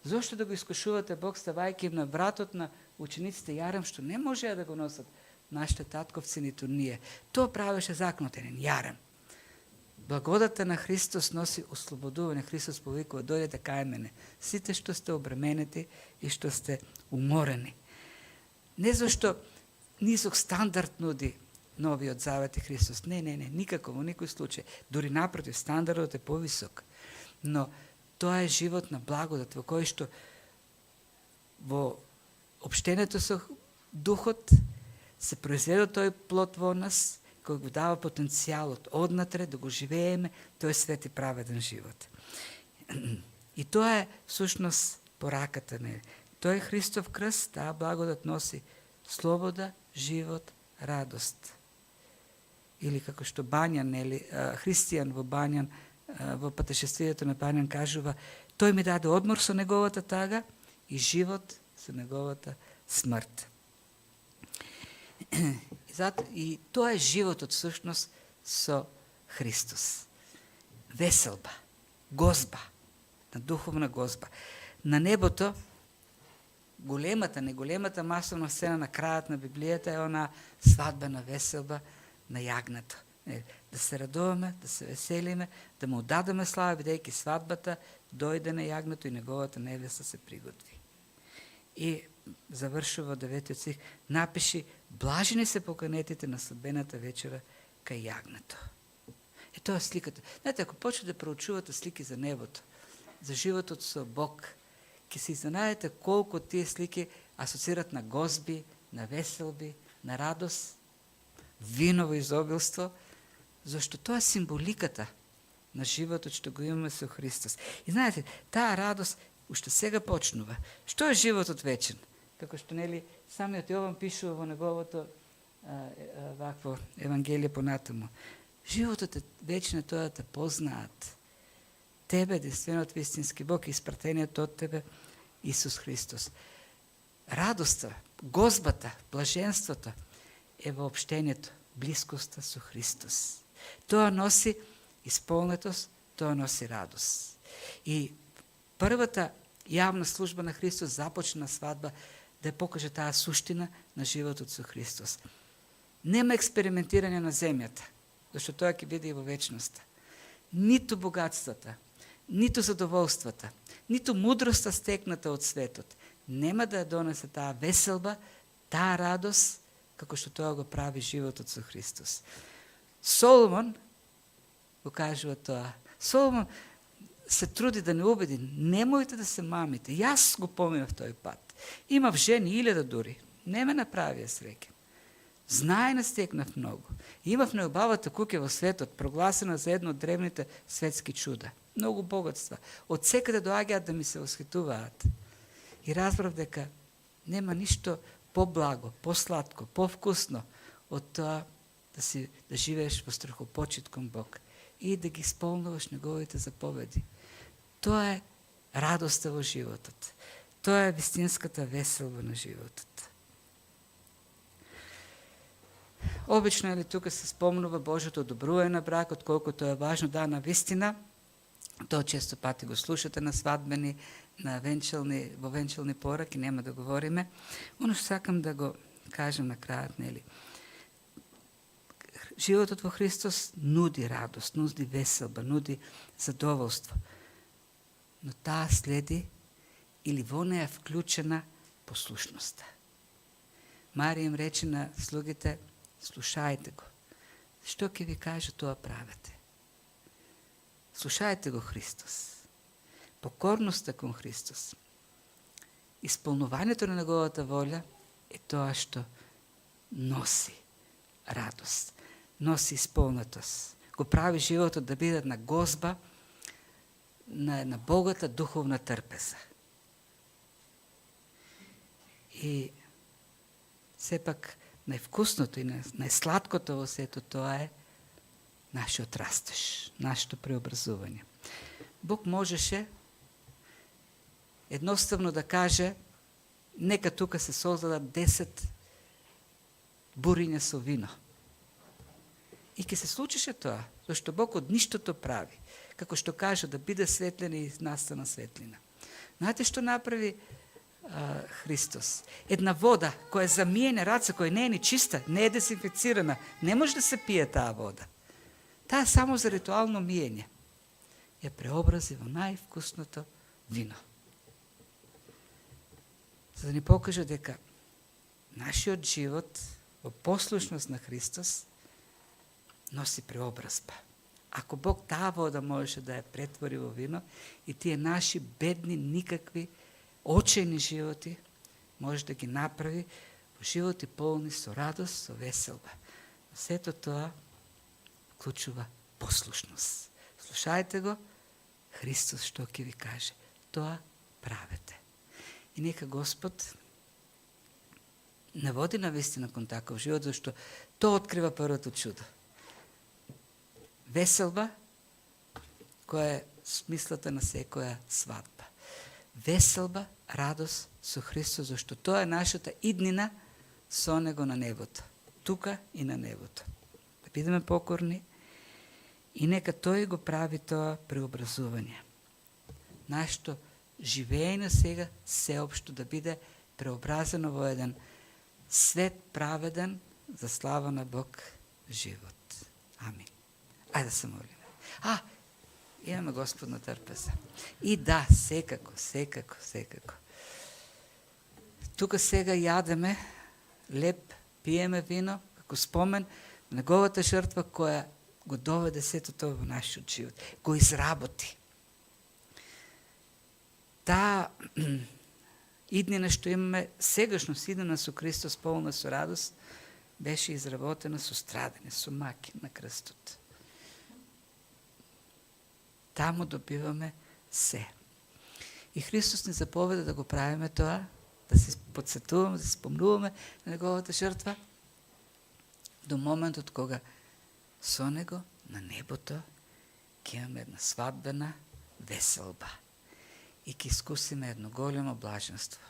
зошто да го искушувате Бог, ставајќи им на вратот на учениците јарем, што не можеа да го носат нашите татковци, ниту ние. Тоа правеше законот, јарем. Благодата на Христос носи ослободување. Христос повикува: дојдете кај мене, сите што сте обременети и што сте уморени. Не зашто низок стандард нуди новиот завет и Христос. Не, никако, во никој случај. Дури напротив, стандардот е повисок. Но тоа е живот на благодат, во кој што во општението со Духот се произведе тој плод во нас, кој го дава потенцијалот однатре да го живееме тој свет и праведен живот. И тоа е всушност пораката, не. Тој Христов крст, таа благодат носи слобода, живот, радост. Или како што Бањан, христијан во Бањан, во патешествието на Бањан кажува: тој ми даде одмор со неговата тага и живот со неговата смрт. И тоа е животот всушност со Христос. Веселба, гозба, на духовна гозба. На небото неголемата масовна сцена на крајот на Библијата е она свадбена веселба на јагнато. Да се радуваме, да се веселиме, да му дадеме слава, бидејќи свадбата дојде на јагнато и неговата невеста се приготви. И завршува 9 стих: напиши: блажени се поканетите на свадбената вечера кај јагнато. Е тоа сликата. Знаете, ако почнете да проучувате слики за небото, за животот со Бог, ќе се изненадите колку тие слики асоцират на гозби, на веселби, на радост, виново изобилство, зашто тоа е символиката на животот што го имаме со Христос. И знаете, таа радост уште сега почнува. Што е животот вечен? Како што самиот Јован пишува во неговото вакво евангелие понатаму. Животот е вечен, тоа да те познаат тебе, единствениот вистински Бог, и испратениот од тебе Исус Христос. Радоста, гозбата, блаженството е во општењето, блискоста со Христос. Тоа носи исполнетост, тоа носи радост. И првата јавна служба на Христос започна свадба да покаже таа суштина на животот со Христос. Нема експериментирање на земјата, зашто тоа ќе биде и во вечноста. Ниту богатствата, ниту задоволствата, ниту мудроста стекната од светот нема да ја донесе таа веселба, таа радост, како што тоа го прави животот со Христос. Соломон го кажува тоа. Соломон се труди да не убеди: немојте да се мамите. Јас го поминав тој пат. Имав жени 1000 дури. Не ме направија среќен. Знаење стекнав многу. Имав најубавата куќа во светот, прогласена за едно од древните светски чуда. Многу богатства. Од секаде доаѓаат да ми се восхитуваат. И разбрав дека нема ништо поблаго, посладко, повкусно од тоа да да живееш во страхопочит кон Бог и да ги исполнуваш неговите заповеди. Тоа е радоста во животот. Тоа е вистинската веселба на животот. Обично тука се спомнува Божјото добрување на бракот, колку тоа е важно, да, на вистина. Тоа често пати го слушате на свадбени, во венчални пораки, нема да говориме. Оно што сакам да го кажем на крајот, нели? Животот во Христос нуди радост, нуди веселба, нуди задоволство. Но таа следи или во неја вклучена послушноста. Марија им рече на слугите: слушајте го. Што ќе ви каже, тоа правете. Слушајте го Христос. Покорноста кон Христос. Исполнувањето на неговата воља е тоа што носи радост, носи исполнетост. Го прави животот да биде на гозба, на една богата духовна трпеза. И сепак највкусното и најсладкото во сето тоа е нашиот растеж, нашето преобразување. Бог можеше едноставно да каже: нека тука се создадат 10 буриња со вино. И ќе се случише тоа, зашто Бог од ништото прави. Како што кажа, да биде светлина и настана светлина. Знаете што направи Христос? Една вода која е замиена раца, која не е ни чиста, не е дезинфицирана, не може да се пие таа вода. Таа само за ритуално миење ја преобрази во највкусното вино. За да ни покаже дека нашиот живот во послушност на Христос носи преобразба. Ако Бог таа вода можеше да ја претвори во вино, и тие наши бедни, никакви, очајни животи може да ги направи во животи полни со радост, со веселба. Сето тоа вклучува послушност. Слушајте го Христос што ќе ви каже. Тоа правете. И нека Господ не води на вистина кон таков живот, зашто тоа открива првото чудо. Веселба, која е смислата на секоја свадба. Веселба, радост со Христос, зашто тоа е нашата иднина со Него на небото. Тука и на небото. Да бидеме покорни и нека Тој го прави тоа преобразување. Нашето живење сега сеопшто да биде преобразено во еден свет праведен за слава на Бог живот. Амин. Ајде да се молиме. Имаме Господна трпеза. И да, секако. Тука сега јадеме леп, пиеме вино, како спомен на неговата жртва која го доведе сето тоа во нашиот живот. Го изработи. Таа иднина што имаме сегашност, иднина со Христос полна со радост, беше изработена со страдење, со маки на крстот. Таму добиваме се. И Христос ни заповеда да го правиме тоа, да се подсетуваме, да се спомнуваме на неговата жртва, до моментот кога со Него на небото ќе имаме една свадбена веселба и ќе искусиме едно големо блаженство.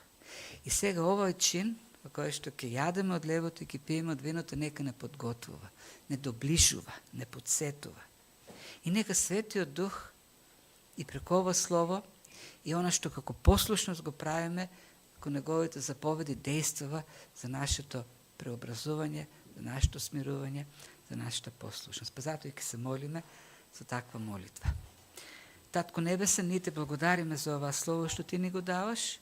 И сега овој чин, во кој што ќе јадеме од лебото и ќе пиеме од виното, нека не подготвува, не доближува, не подсетува. И нека Светиот Дух и преку ова слово и она што како послушност го правиме, кон неговите заповеди действува за нашето преобразување, за нашето смирување, за нашата послушност. Па затоа и ќе се молиме со таква молитва. Татко Небесен, ние те благодариме за ова слово што ти ни го даваш,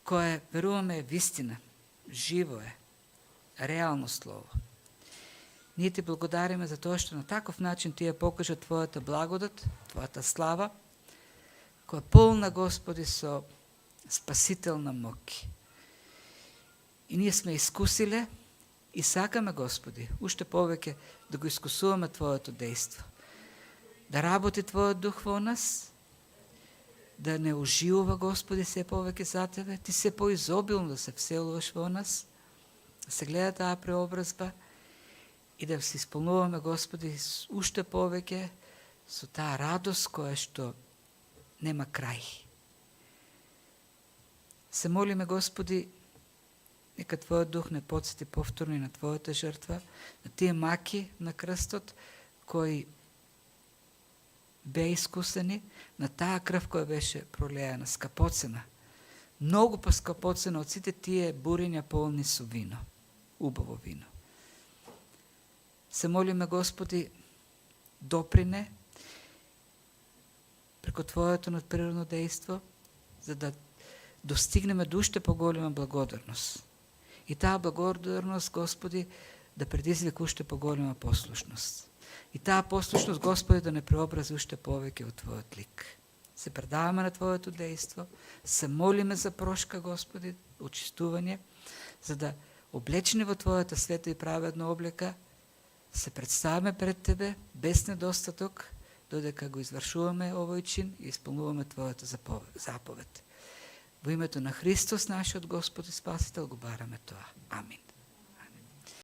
кое веруваме е вистина, живо е, реално слово. Ние ти благодариме за тоа што на таков начин ти ја покажа твојата благодат, твојата слава, која полна, Господи, со спасителна моќ. И ние сме искусиле и сакаме, Господи, уште повеќе да го искусуваме твоето дејство. Да работи твојот дух во нас, да не уживува, Господи, се повеќе за тебе, ти се поизобилно да се вселуваш во нас, да се гледа таа преобразба и да се исполнуваме, Господи, уште повеќе со таа радост која што нема крај. Се молиме, Господи, нека Твојот дух не подсети повторно и на Твојата жртва, на тие маки на крстот кои беа искусени, на таа крв која беше пролеена, скапоцена, многу скапоцена од сите тие буриња полни со вино, убаво вино. Се молиме, Господи, доприне преко Твоето надприродно дејство, за да достигнеме до уште поголема благодарност. И таа благодарност, Господи, да предизвика уште поголема послушност. И таа послушност, Господи, да не преобрази уште повеќе од Твојот лик. Се предаваме на Твоето дејство, се молиме за прошка, Господи, очистување, за да облечени во Твојата света и праведна облека, се представаме пред Тебе без недостаток, додека го извршуваме овој чин и исполнуваме Твојата заповед. Во името на Христос, нашиот Господ и Спасител, го бараме тоа. Амин.